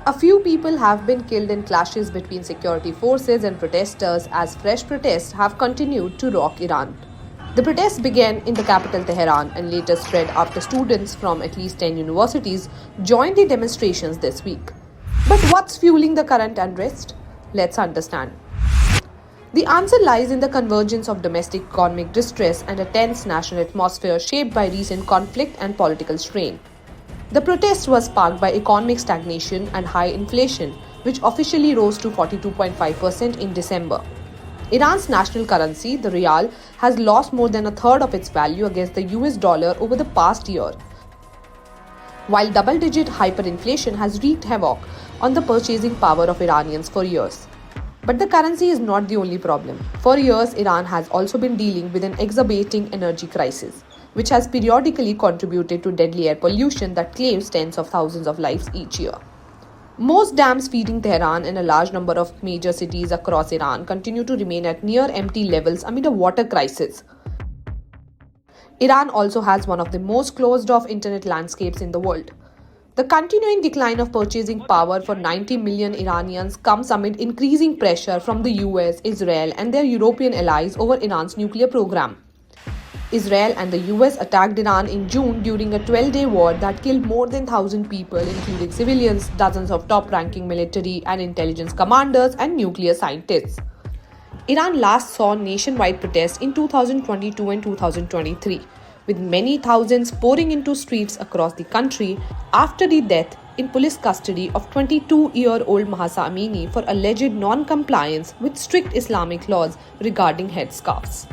A few people have been killed in clashes between security forces and protesters as fresh protests have continued to rock Iran. The protests began in the capital Tehran and later spread after students from at least 10 universities joined the demonstrations this week. But what's fueling the current unrest? Let's understand. The answer lies in the convergence of domestic economic distress and a tense national atmosphere shaped by recent conflict and political strain. The protest was sparked by economic stagnation and high inflation, which officially rose to 42.5% in December. Iran's national currency, the rial, has lost more than a third of its value against the US dollar over the past year, while double-digit hyperinflation has wreaked havoc on the purchasing power of Iranians for years. But the currency is not the only problem. For years, Iran has also been dealing with an exacerbating energy crisis, which has periodically contributed to deadly air pollution that claims tens of thousands of lives each year. Most dams feeding Tehran and a large number of major cities across Iran continue to remain at near empty levels amid a water crisis. Iran also has one of the most closed-off internet landscapes in the world. The continuing decline of purchasing power for 90 million Iranians comes amid increasing pressure from the US, Israel, and their European allies over Iran's nuclear program. Israel and the US attacked Iran in June during a 12-day war that killed more than 1,000 people, including civilians, dozens of top-ranking military and intelligence commanders, and nuclear scientists. Iran last saw nationwide protests in 2022 and 2023, with many thousands pouring into streets across the country after the death in police custody of 22-year-old Mahsa Amini for alleged non-compliance with strict Islamic laws regarding headscarves.